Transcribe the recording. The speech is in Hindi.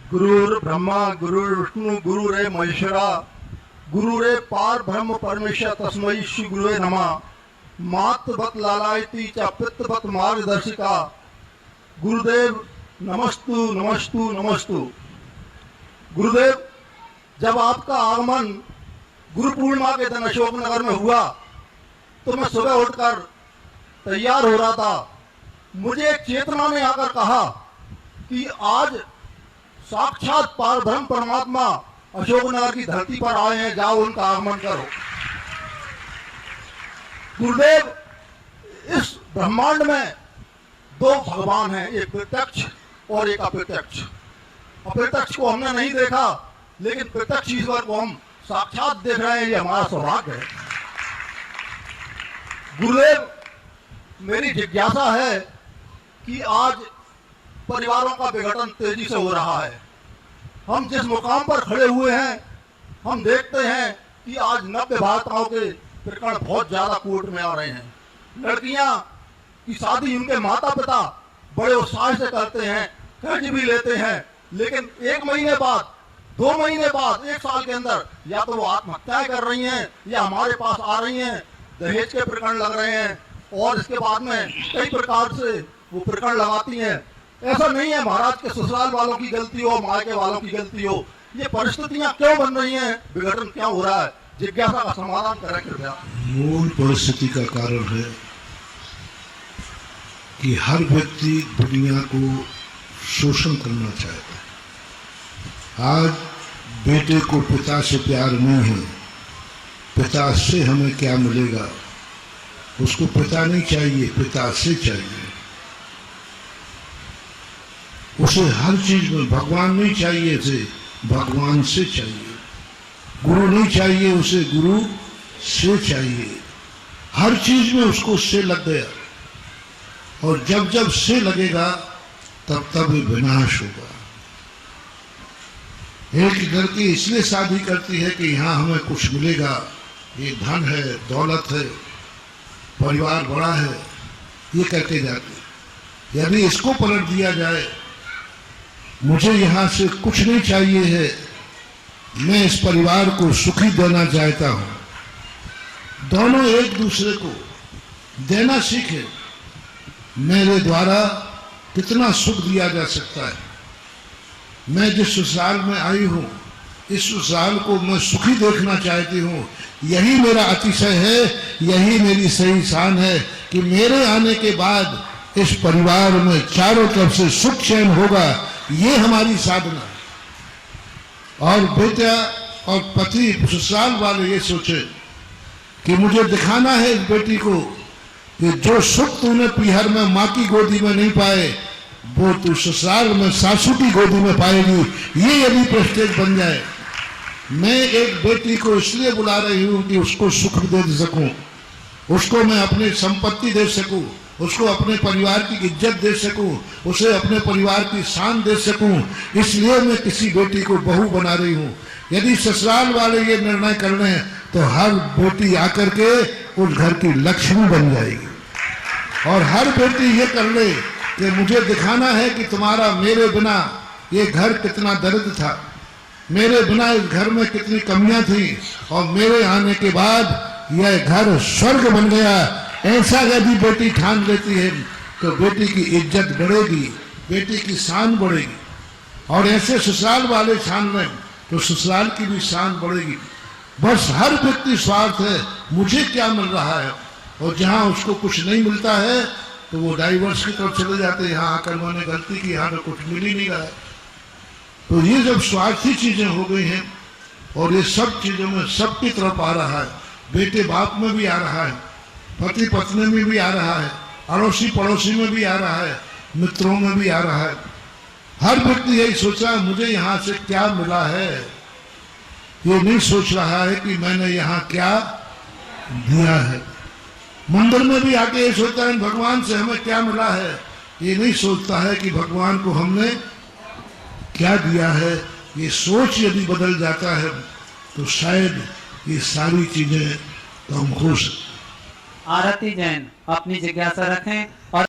गुरुर् ब्रह्मा गुरुर्विष्णु गुरुरे महेश्वरा गुरुरे पार ब्रह्म परमेश्वर तस्मै श्री गुरुवे नमः। मातृवत लालायती च पितृवत मार्गदर्शिका गुरुदेव नमस्तु नमस्तु नमस्तु। गुरुदेव, जब आपका आगमन गुरु पूर्णिमा के दिन अशोकनगर में हुआ तो मैं सुबह उठकर तैयार हो रहा था। मुझे एक चेतना ने आकर कहा कि आज साक्षात पारब्रह्म परमात्मा अशोकनगर की धरती पर आए हैं, जाओ उनका आगमन करो। गुरुदेव, इस ब्रह्मांड में दो भगवान हैं, एक प्रत्यक्ष और एक अप्रत्यक्ष। अप्रत्यक्ष को हमने नहीं देखा, लेकिन प्रत्यक्ष ईश्वर को हम साक्षात देख रहे हैं, ये हमारा सौभाग्य है। गुरुदेव, मेरी जिज्ञासा है कि आज परिवारों का विघटन तेजी से हो रहा है। हम जिस मुकाम पर खड़े हुए हैं, हम देखते हैं कि आज नव्य बालिकाओं के प्रकरण बहुत ज्यादा कोर्ट में आ रहे हैं। लड़कियां की शादी उनके माता पिता बड़े उत्साह से करते हैं, कर्ज भी लेते हैं, लेकिन 1 महीने बाद, 2 महीने बाद, 1 साल के अंदर या तो वो आत्महत्याएं कर रही हैं या हमारे पास आ रही हैं, दहेज के प्रकरण लग रहे हैं और इसके बाद में कई प्रकार से वो प्रकरण लगाती हैं। ऐसा नहीं है महाराज के ससुराल वालों की गलती हो, मायके वालों की गलती हो। ये परिस्थितियां क्यों बन रही हैं, विघटन क्यों हो रहा है? जिज्ञासा का समाधान करें कृपया। मूल परिस्थिति का कारण है कि हर व्यक्ति दुनिया को शोषण करना चाहता है। आज बेटे को पिता से प्यार नहीं है, पिता से हमें क्या मिलेगा, उसको पिता नहीं चाहिए, पिता से चाहिए। उसे हर चीज में भगवान नहीं चाहिए थे, भगवान से चाहिए। गुरु नहीं चाहिए उसे, गुरु से चाहिए। हर चीज में उसको से लग गया, और जब जब से लगेगा तब तब विनाश होगा। एक लड़की इसलिए शादी करती है कि यहाँ हमें कुछ मिलेगा, ये धन है, दौलत है, परिवार बड़ा है, ये कहते जाते। यदि इसको पलट दिया जाए, मुझे यहाँ से कुछ नहीं चाहिए है, मैं इस परिवार को सुखी देना चाहता हूं, दोनों एक दूसरे को देना सीखें। मेरे द्वारा कितना सुख दिया जा सकता है। मैं जिस ससुराल में आई हूं, इस ससुराल को मैं सुखी देखना चाहती हूं। यही मेरा अतिशय है, यही मेरी सही शान है कि मेरे आने के बाद इस परिवार में चारों तरफ से सुख चैन होगा। ये हमारी साधना। और बेटा और पति ससुराल वाले ये सोचे कि मुझे दिखाना है इस बेटी को कि जो सुख तूने पीहर में माँ की गोदी में नहीं पाए, वो तू ससुराल में सासू की गोदी में पाएगी। ये यदि प्रेस्टेज बन जाए, मैं एक बेटी को इसलिए बुला रही हूं कि उसको सुख दे सकूं, उसको मैं अपनी संपत्ति दे सकूं, उसको अपने परिवार की इज्जत दे सकूं, उसे अपने परिवार की शान दे सकूं। इसलिए मैं किसी बेटी को बहू बना रही हूं। यदि ससुराल वाले ये निर्णय कर लें तो हर बेटी आकर के उस घर की लक्ष्मी बन जाएगी। और हर बेटी ये कर ले कि मुझे दिखाना है कि तुम्हारा मेरे बिना ये घर कितना दर्द था, मेरे बिना इस घर में कितनी कमियां थी, और मेरे आने के बाद यह घर स्वर्ग बन गया। ऐसा यदि बेटी ठान लेती है तो बेटी की इज्जत बढ़ेगी, बेटी की शान बढ़ेगी। और ऐसे ससुराल वाले ठान लें तो ससुराल की भी शान बढ़ेगी। बस हर व्यक्ति स्वार्थ है, मुझे क्या मिल रहा है, और जहां उसको कुछ नहीं मिलता है तो वो डाइवर्स की तरफ चले जाते हैं। यहाँ आकर मैंने गलती की, यहाँ तो कुछ मिल ही नहीं रहा है। तो ये जब स्वार्थी चीजें हो गई हैं और ये सब चीजों में सबकी तरफ आ रहा है, बेटे बाप में भी आ रहा है, पति पत्नी में भी आ रहा है, अड़ोसी पड़ोसी में भी आ रहा है, मित्रों में भी आ रहा है। हर व्यक्ति यही सोच रहा है मुझे यहाँ से क्या मिला है। ये नहीं सोच रहा है कि मैंने यहाँ क्या दिया है। मंदिर में भी आके ये सोचता है भगवान से हमें क्या मिला है। ये नहीं सोचता है कि भगवान को हमने क्या दिया है। ये सोच यदि बदल जाता है तो शायद ये सारी चीजें तो हम खुश। आरती जैन अपनी जिज्ञासा रखें और